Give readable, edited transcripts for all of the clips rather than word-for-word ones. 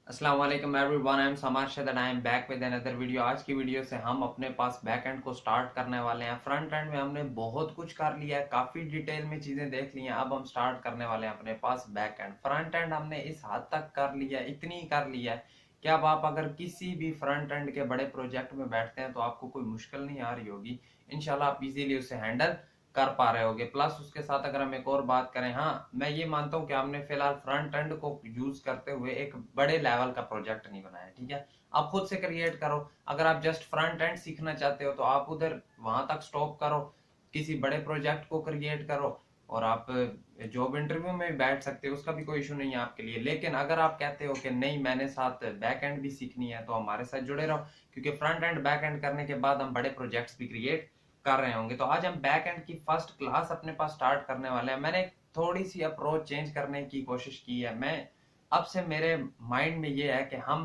अस्सलाम वालेकुम everyone, I am समार शद and I am back with another video. आज की वीडियो से हम अपने पास बैक एंड को स्टार्ट करने वाले हैं। फ्रंट एंड में हमने बहुत कुछ कर लिया है, काफी डिटेल में चीजें देख ली हैं। अब हम स्टार्ट करने वाले हैं अपने पास बैक एंड। फ्रंट एंड हमने इस हद तक कर लिया है, इतनी कर लिया है कि अब आप अगर किसी भी फ्रंट एंड के बड़े प्रोजेक्ट में बैठते हैं तो आपको कोई मुश्किल नहीं आ रही होगी। इंशाल्लाह आप इजीली उसे हैंडल कर पा रहे होगे। प्लस उसके साथ अगर हम एक और बात करें, हाँ मैं ये मानता हूँ कि हमने फिलहाल फ्रंट एंड को यूज करते हुए एक बड़े लेवल का प्रोजेक्ट नहीं बनाया। ठीक है, आप खुद से क्रिएट करो। अगर आप जस्ट फ्रंट एंड सीखना चाहते हो तो आप उधर वहां तक स्टॉप करो, किसी बड़े प्रोजेक्ट को क्रिएट करो और आप जॉब इंटरव्यू में भी बैठ सकते हो, उसका भी कोई इशू नहीं है आपके लिए। लेकिन अगर आप कहते हो कि नहीं मैंने साथ बैक एंड भी सीखनी है तो हमारे साथ जुड़े रहो, क्योंकि फ्रंट एंड बैक एंड करने के बाद हम बड़े प्रोजेक्ट्स भी क्रिएट कर रहे होंगे। तो आज हम बैक एंड की फर्स्ट क्लास अपने पास स्टार्ट करने वाले हैं। मैंने थोड़ी सी अप्रोच चेंज करने की कोशिश की है। मैं अब से मेरे माइंड में ये है कि हम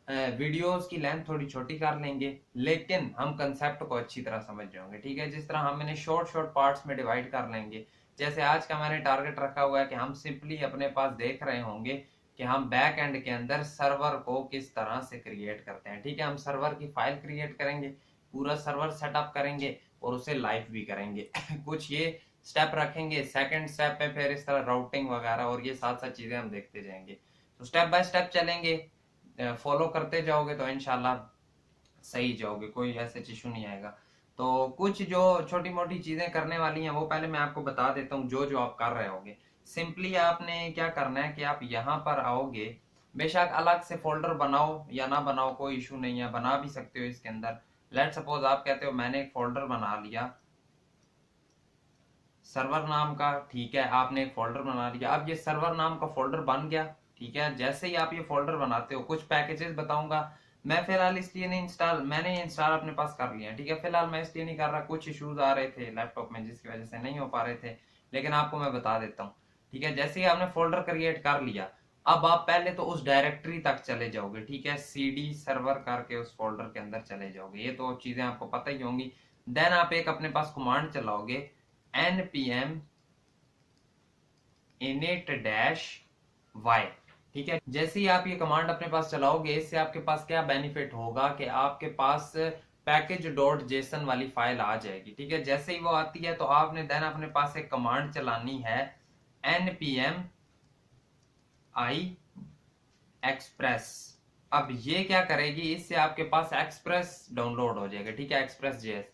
वीडियोस की लेंथ थोड़ी छोटी कर लेंगे, लेकिन हम कंसेप्ट को अच्छी तरह समझ जाएंगे। ठीक है, जिस तरह हम इन्हें शॉर्ट शॉर्ट पार्ट्स में डिवाइड कर लेंगे। जैसे आज का मैंने टारगेट रखा हुआ है कि हम सिंपली अपने पास देख रहे होंगे कि हम बैक एंड के अंदर सर्वर को किस तरह से क्रिएट करते हैं। ठीक है, हम सर्वर की फाइल क्रिएट करेंगे, पूरा सर्वर सेटअप करेंगे और उसे लाइव भी करेंगे। कुछ ये स्टेप रखेंगे। सेकंड स्टेप पे फिर इस तरह राउटिंग वगैरह और ये साथ साथ चीजें हम देखते जाएंगे। तो स्टेप बाय स्टेप चलेंगे, फॉलो करते जाओगे तो इंशाल्लाह सही जाओगे, कोई ऐसे इशू नहीं आएगा। तो कुछ जो छोटी मोटी चीजें करने वाली हैं वो पहले मैं आपको बता देता हूँ, जो जो आप कर रहे होगे। सिंपली आपने क्या करना है कि आप यहाँ पर आओगे, बेशक अलग से फोल्डर बनाओ या ना बनाओ कोई इशू नहीं है, बना भी सकते हो इसके अंदर। लेट सपोज आप कहते हो मैंने एक फोल्डर बना लिया सर्वर नाम का। ठीक है, आपने एक फोल्डर बना लिया। अब ये सर्वर नाम का फोल्डर बन गया। ठीक है, जैसे ही आप ये फोल्डर बनाते हो, कुछ पैकेजेस बताऊंगा मैं फिलहाल, इसलिए नहीं इंस्टॉल, मैंने इंस्टॉल अपने पास कर लिया। ठीक है, फिलहाल मैं इसलिए नहीं कर रहा, कुछ इश्यूज आ रहे थे लैपटॉप में जिसकी वजह से नहीं हो पा रहे थे, लेकिन आपको मैं बता देता हूँ। ठीक है, जैसे ही आपने फोल्डर क्रिएट कर लिया, अब आप पहले तो उस डायरेक्टरी तक चले जाओगे। ठीक है, सीडी सर्वर करके उस फोल्डर के अंदर चले जाओगे, ये तो चीजें आपको पता ही होंगी। देन आप एक अपने पास कमांड चलाओगे, npm init dash y। ठीक है, जैसे ही आप ये कमांड अपने पास चलाओगे, इससे आपके पास क्या बेनिफिट होगा कि आपके पास पैकेज डॉट जेसन वाली फाइल आ जाएगी। ठीक है, जैसे ही वो आती है तो आपने देन अपने पास एक कमांड चलानी है npm i express। अब ये क्या करेगी, इससे आपके पास एक्सप्रेस डाउनलोड हो जाएगा। ठीक है, एक्सप्रेस जेएस।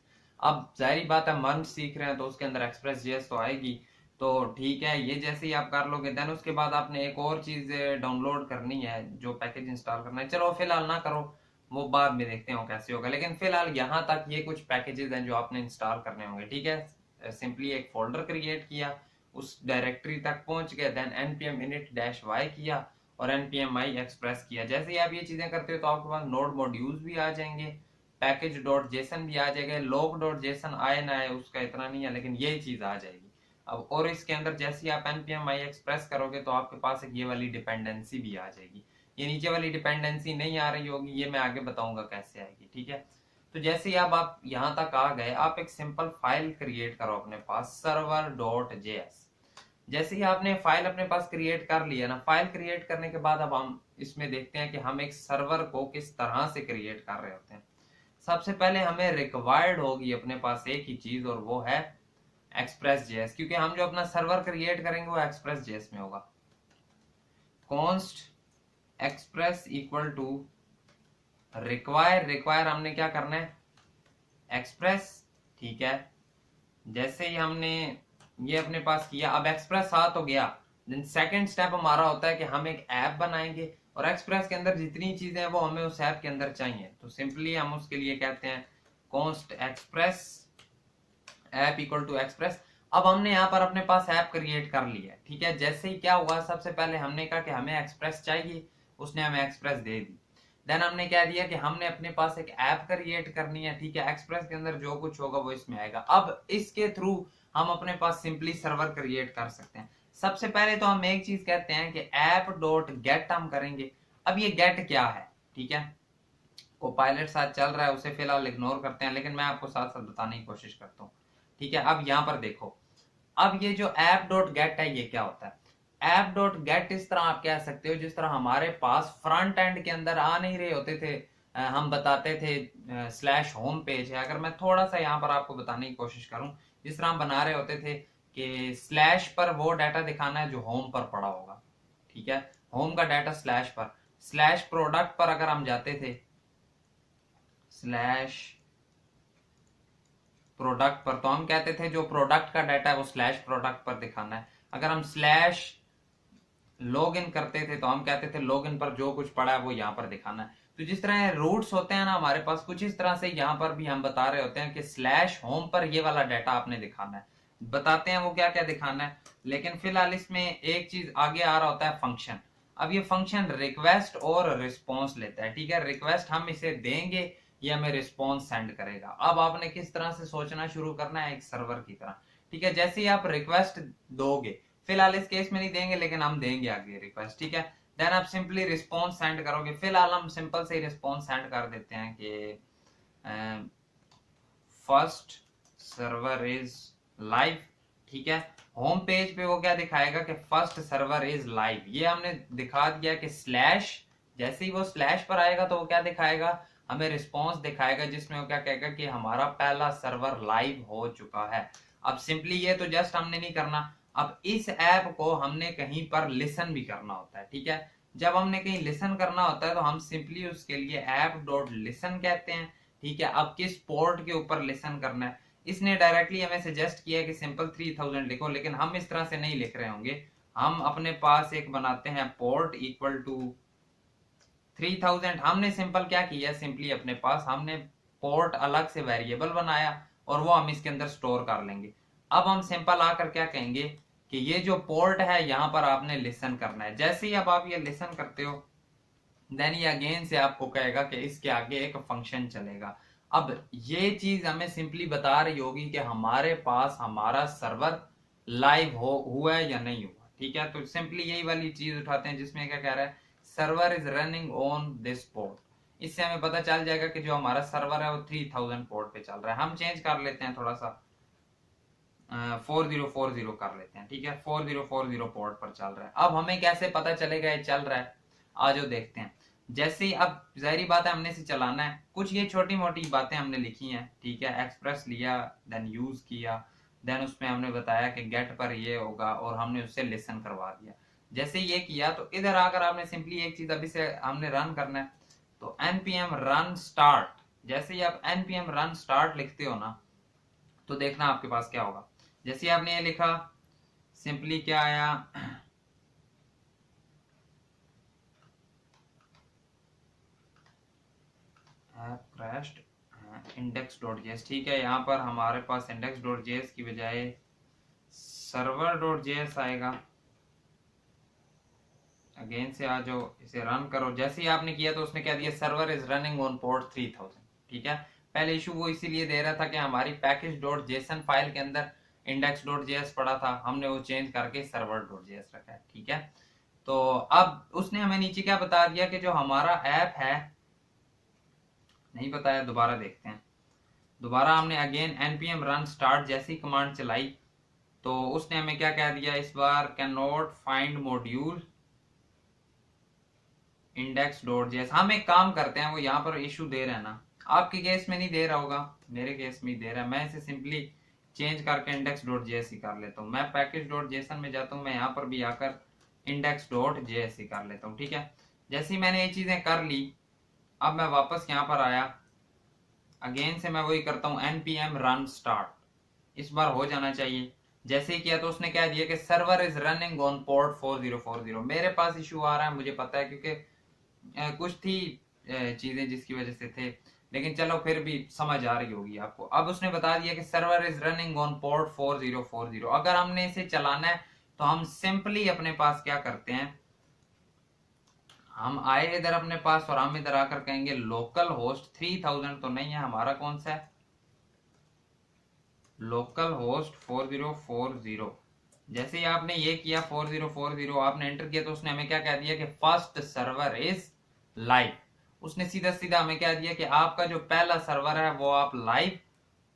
अब जाहिर बात है मंथ सीख रहे हैं तो उसके अंदर एक्सप्रेस जेएस तो आएगी। तो ठीक है, ये जैसे ही आप कर लोगे, देन उसके बाद आपने एक और चीज डाउनलोड करनी है, जो पैकेज इंस्टॉल करना है। चलो फिलहाल ना करो, वो बाद में देखते हो कैसे होगा, लेकिन फिलहाल यहाँ तक ये कुछ पैकेजेस हैं जो आपने इंस्टॉल करने होंगे। ठीक है, सिंपली एक फोल्डर क्रिएट किया, उस डायरेक्टरी तक पहुंच गए, then npm init dash y किया और npm i express किया। जैसे ही आप ये चीजें करते हो तो आपके पास नोड मॉड्यूल्स भी आ जाएंगे, पैकेज डॉट जेसन भी आ जाएगा। लॉग डॉट जेसन आए ना आए उसका इतना नहीं है, लेकिन ये चीज आ जाएगी अब। और इसके अंदर जैसे ही आप npm i express करोगे तो आपके पास एक ये वाली डिपेंडेंसी भी आ जाएगी। ये नीचे वाली डिपेंडेंसी नहीं आ रही होगी, ये मैं आगे बताऊंगा कैसे आएगी। ठीक है, तो जैसे ही अब आप यहाँ तक आ गए, आप एक सिंपल फाइल क्रिएट करो अपने पास, सर्वर डॉट जेएस। जैसे ही आपने फाइल अपने पास क्रिएट कर लिया ना, फाइल क्रिएट करने के बाद अब हम इसमें देखते हैं कि हम एक सर्वर को किस तरह से क्रिएट कर रहे होते हैं। सबसे पहले हमें रिक्वायर्ड होगी अपने पास एक ही चीज, और वो है एक्सप्रेस जेएस, क्योंकि हम जो अपना सर्वर क्रिएट करेंगे वो एक्सप्रेस जेएस में होगा। Const Express equal to require हमने क्या करना है, एक्सप्रेस। ठीक है, जैसे ही हमने ये अपने पास किया, अब एक्सप्रेस आ तो गया, देन सेकंड स्टेप हमारा होता है कि हम एक ऐप बनाएंगे और एक्सप्रेस के अंदर जितनी चीजें हैं वो हमें उस ऐप के अंदर चाहिए। तो सिंपली हम उसके लिए कहते हैं const Express app equal to Express. अब हमने यहाँ पर अपने पास ऐप क्रिएट कर लिया है। ठीक है, जैसे ही क्या हुआ, सबसे पहले हमने कहा कि हमें एक्सप्रेस चाहिए, उसने हमें एक्सप्रेस दे दी। देन हमने क्या दिया कि हमने अपने पास एक ऐप क्रिएट करनी है। ठीक है, एक्सप्रेस के अंदर जो कुछ होगा वो इसमें आएगा। अब इसके थ्रू हम अपने पास सिंपली सर्वर क्रिएट कर सकते हैं। सबसे पहले तो हम एक चीज कहते हैं कि ऐप डॉट गेट हम करेंगे। अब ये गेट क्या है, ठीक है, को पायलट साथ चल रहा है उसे फिलहाल इग्नोर करते हैं, लेकिन मैं आपको साथ साथ बताने की कोशिश करता हूँ। ठीक है, अब यहाँ पर देखो, अब ये जो ऐप डॉट गेट है ये क्या होता है। ऐप डॉट गेट इस तरह आप कह सकते हो जिस तरह हमारे पास फ्रंट एंड के अंदर आ नहीं रहे होते थे, हम बताते थे स्लैश होम पेज है। अगर मैं थोड़ा सा यहाँ पर आपको बताने की कोशिश करूं, जिस तरह हम बना रहे होते थे कि स्लैश पर वो डाटा दिखाना है जो होम पर पड़ा होगा, ठीक है, होम का डाटा स्लैश पर। स्लैश प्रोडक्ट पर अगर हम जाते थे, स्लैश प्रोडक्ट पर, तो हम कहते थे जो प्रोडक्ट का डाटा है वो स्लैश प्रोडक्ट पर दिखाना है। अगर हम स्लैश लॉग इन करते थे तो हम कहते थे लॉग इन पर जो कुछ पड़ा है वो यहाँ पर दिखाना है। तो जिस तरह रूट्स होते हैं ना हमारे पास, कुछ इस तरह से यहाँ पर भी हम बता रहे होते हैं कि स्लैश होम पर ये वाला डाटा आपने दिखाना है, बताते हैं वो क्या क्या दिखाना है। लेकिन फिलहाल इसमें एक चीज आगे आ रहा होता है, फंक्शन। अब ये फंक्शन रिक्वेस्ट और रिस्पॉन्स लेता है, ठीक है। रिक्वेस्ट हम इसे देंगे, ये हमें रिस्पॉन्स सेंड करेगा। अब आपने किस तरह से सोचना शुरू करना है, एक सर्वर की तरह, ठीक है। जैसे ही आप रिक्वेस्ट दोगे, फिलहाल इस केस में नहीं देंगे लेकिन हम देंगे आगे रिक्वेस्ट, ठीक है। देन आप सिंपली रिस्पॉन्स सेंड करोगे। फिलहाल हम सिंपल से रिस्पॉन्स सेंड कर देते हैं कि फर्स्ट सर्वर इज लाइव, ठीक है। होम पेज पे वो क्या दिखाएगा कि फर्स्ट सर्वर इज लाइव, ये हमने दिखा दिया कि स्लैश, जैसे ही वो स्लैश पर आएगा तो वो क्या दिखाएगा, हमें रिस्पॉन्स दिखाएगा जिसमें वो क्या कहेगा कि हमारा पहला सर्वर लाइव हो चुका है। अब सिंपली ये तो जस्ट हमने नहीं करना, अब इस ऐप को हमने कहीं पर लिसन भी करना होता है, ठीक है। जब हमने कहीं लिसन करना होता है तो हम सिंपली उसके लिए ऐप डॉट लिसन कहते हैं, ठीक है। अब किस पोर्ट के ऊपर लिसन करना है, इसने डायरेक्टली हमें सजेस्ट किया कि सिंपल 3000 लिखो, लेकिन हम इस तरह से नहीं लिख रहे होंगे। हम अपने पास एक बनाते हैं पोर्ट इक्वल टू 3000। हमने सिंपल क्या किया, सिंपली अपने पास हमने पोर्ट अलग से वेरिएबल बनाया और वो हम इसके अंदर स्टोर कर लेंगे। अब हम सिंपल आकर क्या कहेंगे कि ये जो पोर्ट है यहाँ पर आपने लिसन करना है। जैसे ही अब आप ये लिसन करते हो, देन ये अगेन से आपको कहेगा कि इसके आगे एक फंक्शन चलेगा। अब ये चीज हमें सिंपली बता रही होगी कि हमारे पास हमारा सर्वर लाइव हुआ है या नहीं हुआ, ठीक है। तो सिंपली यही वाली चीज उठाते हैं जिसमें क्या कह रहा है, server is running on this port. इससे हमें पता चल जाएगा कि जो हमारा सर्वर है वो 3000 पोर्ट पे चल रहा है। हम चेंज कर लेते हैं थोड़ा सा, 4040 कर लेते हैं, ठीक है। 4040 पोर्ट पर चल रहा है। अब हमें कैसे पता चलेगा ये चल रहा है, आज देखते हैं। जैसे ही, अब जाहिर बात है हमने इसे चलाना है, कुछ ये छोटी मोटी बातें हमने लिखी हैं, ठीक है। एक्सप्रेस लिया, देन यूज किया, देन उसमें हमने बताया कि गेट पर ये होगा और हमने उससे लिसन करवा दिया। जैसे ये किया तो इधर आकर आपने सिंपली एक चीज अभी से हमने रन करना है, तो npm रन स्टार्ट। जैसे ही आप npm रन स्टार्ट लिखते हो ना, तो देखना आपके पास क्या होगा। जैसे आपने ये लिखा, सिंपली क्या आया, क्रैश्ड index.js, ठीक है। यहाँ पर हमारे पास index.js की बजाय server.js आएगा। अगेन से आ जाओ, इसे रन करो। जैसे ही आपने किया तो उसने क्या दिया, server is running on port 3000, ठीक है। पहले इशू वो इसीलिए दे रहा था कि हमारी package.json फाइल के अंदर index.js पड़ा था, हमने वो चेंज करके server.js रखा है, ठीक है। तो अब उसने हमें नीचे क्या बता दिया कि जो हमारा ऐप है, नहीं बताया, दोबारा देखते हैं। दोबारा हमने अगेन npm रन स्टार्ट जैसी कमांड चलाई तो उसने हमें क्या कह दिया इस बार, can not find module index.js। हम एक काम करते हैं, वो यहाँ पर इशू दे रहा है ना, आपके केस में नहीं दे रहा होगा, मेरे केस में ही दे रहा है। मैं इसे सिंपली चेंज करके index.js ही कर लेता हूँ। मैं package.json में जाता हूँ, मैं यहाँ पर भी आकर index.js ही कर लेता हूँ, ठीक है। जैसे ही मैंने ये चीजें कर ली, अब मैं वापस यहाँ पर आया, अगेन से मैं वही करता हूँ npm रन स्टार्ट, इस बार हो जाना चाहिए। जैसे ही किया तो उसने क्या दिया कि server is running on port 4040। मेरे पास इशू आ रहा है, मुझे पता है, क्योंकि कुछ थी चीजें जिसकी वजह से थे, लेकिन चलो फिर भी समझ आ रही होगी आपको। अब उसने बता दिया कि server is running on port 4040। अगर हमने इसे चलाना है तो हम सिंपली अपने पास क्या करते हैं, हम आए इधर अपने पास और हम इधर आकर कहेंगे लोकल होस्ट 3000 तो नहीं है, हमारा कौन सा है, लोकल होस्ट 4040। जैसे ही आपने ये किया 4040 आपने एंटर किया तो उसने हमें क्या कह दिया कि फर्स्ट सर्वर इज लाइव। उसने सीधा सीधा हमें क्या दिया कि आपका जो पहला सर्वर है वो आप लाइव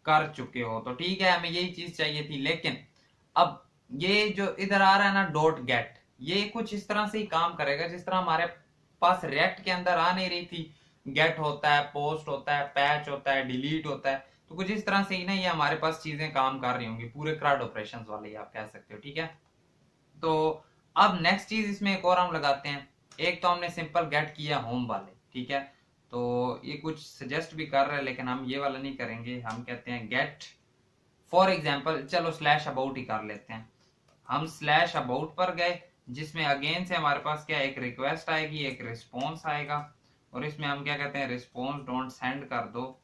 कर चुके हो। तो ठीक है, हमें यही चीज चाहिए थी। लेकिन अब ये जो इधर आ रहा है ना डॉट गेट, ये कुछ इस तरह से ही काम करेगा जिस तरह हमारे पास रिएक्ट के अंदर आ नहीं रही थी, गेट होता है, पोस्ट होता है, पैच होता है, डिलीट होता है, तो कुछ इस तरह से ही ना ये हमारे पास चीजें काम कर रही होंगी, पूरे CRUD ऑपरेशंस वाले ही आप कह सकते हो। ठीक है, तो अब नेक्स्ट चीज इसमें एक और हम लगाते हैं। एक तो हमने सिंपल गेट किया होम वाले, ठीक है, तो ये कुछ सजेस्ट भी कर रहा है लेकिन हम ये वाला नहीं करेंगे। हम कहते हैं गेट फॉर एग्जांपल, चलो स्लैश अबाउट ही कर लेते हैं। हम स्लैश अबाउट पर गए जिसमें अगेन से हमारे पास क्या एक रिक्वेस्ट आएगी, एक रिस्पॉन्स आएगा, और इसमें हम क्या कहते हैं, रिस्पॉन्स डोंट सेंड कर दो,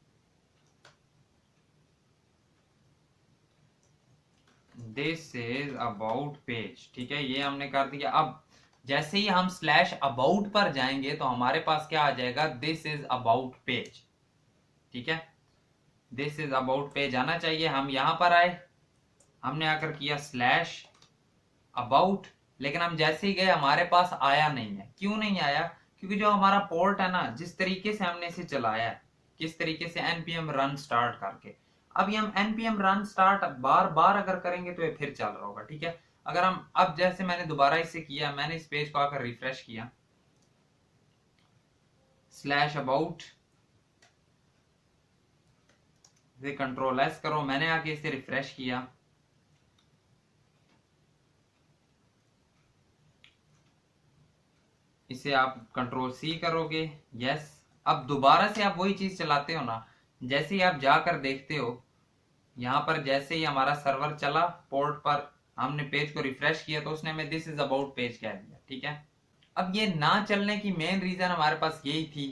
दिस इज अबाउट पेज। ठीक है, ये हमने कर दिया। अब जैसे ही हम स्लैश अबाउट पर जाएंगे तो हमारे पास क्या आ जाएगा, दिस इज अबाउट पेज। ठीक है, दिस इज अबाउट पेज आना चाहिए। हम यहां पर आए, हमने आकर किया स्लैश अबाउट, लेकिन हम जैसे ही गए हमारे पास आया नहीं है। क्यों नहीं आया, क्योंकि जो हमारा पोर्ट है ना, जिस तरीके से हमने इसे चलाया है, किस तरीके से npm रन स्टार्ट करके, अब ये हम npm रन स्टार्ट बार बार अगर करेंगे तो ये फिर चल रहा होगा। ठीक है, अगर हम अब जैसे मैंने दोबारा इसे किया, मैंने इस पेज को आकर रिफ्रेश किया, स्लैश अबाउट, कंट्रोल एस करो, मैंने आके इसे रिफ्रेश किया, इसे आप कंट्रोल सी करोगे, यस। अब दोबारा से आप वही चीज चलाते हो ना, जैसे ही आप जाकर देखते हो यहां पर, जैसे ही हमारा सर्वर चला पोर्ट पर, हमने पेज को रिफ्रेश किया तो उसने हमें दिस इज अबाउट पेज कह दिया। ठीक है, अब ये ना चलने की मेन रीजन हमारे पास यही थी,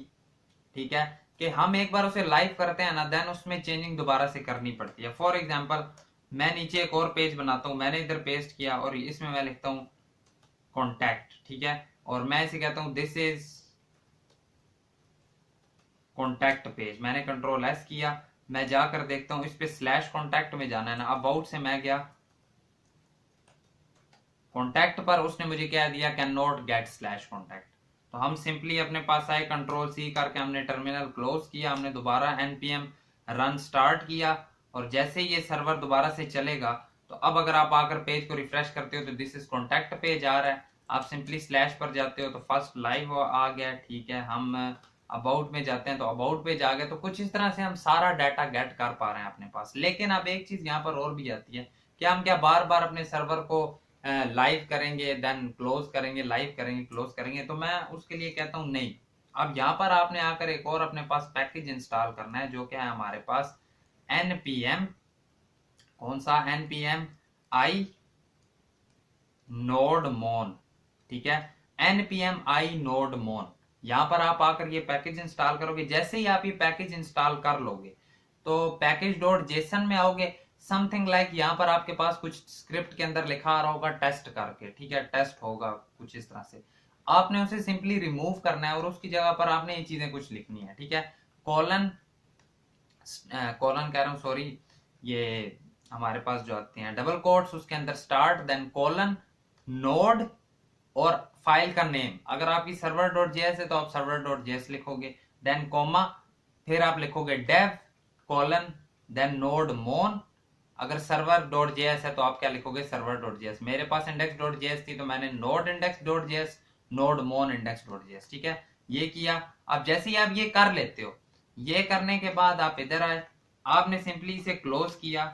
ठीक है, कि हम एक बार उसे लाइव करते हैं ना, देन उसमें चेंजिंग दोबारा से करनी पड़ती है। फॉर एग्जाम्पल, मैं नीचे एक और पेज बनाता हूं, मैंने इधर पेस्ट किया और इसमें मैं लिखता हूं कॉन्टैक्ट। ठीक है, और मैं इसे कहता हूं दिस इज कॉन्टैक्ट पेज। मैंने कंट्रोल एस किया, मैं जाकर देखता हूं, इस पे स्लैश कॉन्टैक्ट में जाना है ना, अबाउट से मैं गया कॉन्टैक्ट पर, उसने मुझे क्या दिया, can not gate slash contact. तो हम सिंपली अपने पास आए, कंट्रोल सी करके हमने टर्मिनल क्लोज किया, हमने दोबारा npm रन स्टार्ट किया, और जैसे ही ये सर्वर दोबारा से चलेगा तो अब अगर आप आकर पेज को रिफ्रेश करते हो तो दिस इज कॉन्टैक्ट पेज आ रहा है। आप सिंपली स्लैश पर जाते हो तो फर्स्ट लाइव आ गया। ठीक है, हम अबाउट में जाते हैं तो अबाउट पेज आ गया। तो कुछ इस तरह से हम सारा डाटा गेट कर पा रहे हैं अपने पास। लेकिन अब एक चीज यहाँ पर और भी आती है, कि हम क्या बार बार अपने सर्वर को लाइव करेंगे देन क्लोज करेंगे, लाइव करेंगे क्लोज करेंगे, तो मैं उसके लिए कहता हूं नहीं। अब यहाँ पर आपने आकर एक और अपने पास पैकेज इंस्टॉल करना है, जो क्या है हमारे पास npm, कौन सा, npm i node mon। ठीक है, npm i node mon, यहां पर आप आकर ये पैकेज इंस्टॉल करोगे। जैसे ही आप ये पैकेज इंस्टॉल कर लोगे तो पैकेज डॉट जेसन में आओगे, समथिंग लाइक यहाँ पर आपके पास कुछ स्क्रिप्ट के अंदर लिखा आ रहा होगा टेस्ट करके। ठीक है, टेस्ट होगा कुछ इस तरह से, आपने उसे सिंपली रिमूव करना है और उसकी जगह पर आपने ये चीजें कुछ लिखनी है। ठीक है, कॉलन कह रहा हूँ, सॉरी, ये हमारे पास जो आते हैं डबल कोट्स, उसके अंदर स्टार्ट, देन कॉलन, नोड, और फाइल का नेम। अगर आपकी सर्वर डॉट जेएस है तो आप सर्वर डॉट जेएस लिखोगे, देन कॉमा, फिर आप लिखोगे डेव कॉलन, देन नोड मोन। अगर सर्वर डॉट जेएस है तो आप क्या लिखोगे, सर्वर डॉट जेएस। मेरे पास इंडेक्स डॉट जेएस थी तो मैंने node index dot JS, node मोन इंडेक्स डॉट जेएस। ठीक है, ये किया। अब जैसे ही आप ये कर लेते हो, ये करने के बाद आप इधर आए, आपने सिंपली इसे क्लोज किया।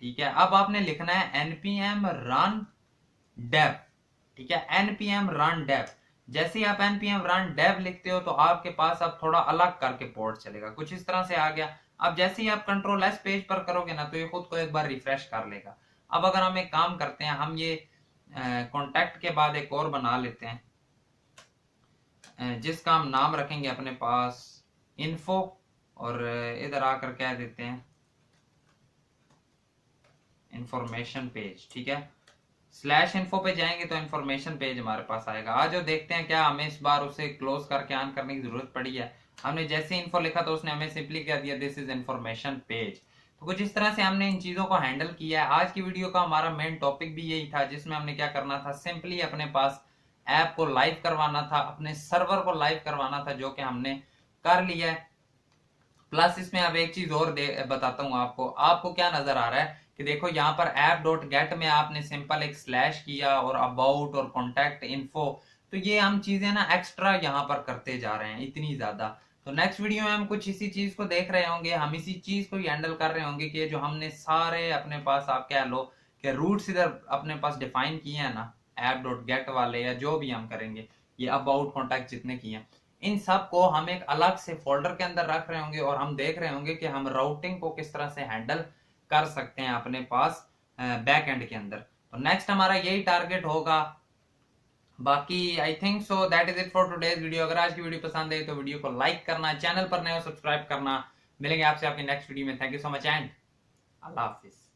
ठीक है, अब आपने लिखना है npm run dev। ठीक है, npm run dev। जैसे ही आप npm run dev लिखते हो तो आपके पास अब थोड़ा अलग करके पोर्ट चलेगा, कुछ इस तरह से आ गया। अब जैसे ही आप कंट्रोल एस पेज पर करोगे ना तो ये खुद को एक बार रिफ्रेश कर लेगा। अब अगर हम एक काम करते हैं, हम ये कॉन्टैक्ट के बाद एक और बना लेते हैं, जिसका हम नाम रखेंगे अपने पास इन्फो, और इधर आकर कह देते हैं इंफॉर्मेशन पेज। ठीक है, स्लैश इन्फो पे जाएंगे तो इंफॉर्मेशन पेज हमारे पास आएगा। आज जो देखते हैं क्या हमें इस बार उसे क्लोज करके ऑन करने की जरूरत पड़ी है। हमने जैसे इन्फो लिखा तो उसने हमें सिंपली कह दिया दिस इज इंफॉर्मेशन पेज। तो कुछ इस तरह से हमने इन चीजों को हैंडल किया है। आज की वीडियो का हमारा मेन टॉपिक भी यही था, जिसमें हमने क्या करना था, सिंपली अपने पास ऐप को लाइव करवाना था, अपने सर्वर को लाइव करवाना था, जो कि हमने कर लिया है। प्लस इसमें अब एक चीज और बताता हूं आपको क्या नजर आ रहा है कि देखो यहाँ पर app.get में आपने सिंपल एक स्लैश किया और अबाउट और कॉन्टैक्ट इन्फो, तो ये हम चीजें ना एक्स्ट्रा यहाँ पर करते जा रहे हैं इतनी ज्यादा। तो नेक्स्ट वीडियो में हम कुछ इसी चीज को देख रहे होंगे, हम इसी चीज को ही हैंडल कर रहे होंगे कि जो हमने सारे अपने पास आप कह लो कि रूट्स इधर अपने पास डिफाइन किए हैं ना app.get वाले, या जो भी हम करेंगे ये अबाउट कॉन्टैक्ट जितने किए हैं, इन सब को हम एक अलग से फोल्डर के अंदर रख रहे होंगे और हम देख रहे होंगे कि हम राउटिंग को किस तरह से हैंडल कर सकते हैं अपने पास बैक एंड के अंदर। तो नेक्स्ट हमारा यही टारगेट होगा। बाकी I think so that is it for today's video. अगर आज की वीडियो पसंद आई तो वीडियो को लाइक करना, चैनल पर नए हो सब्सक्राइब करना। मिलेंगे आपसे आपकी नेक्स्ट वीडियो में। Thank you so much and Allah Hafiz.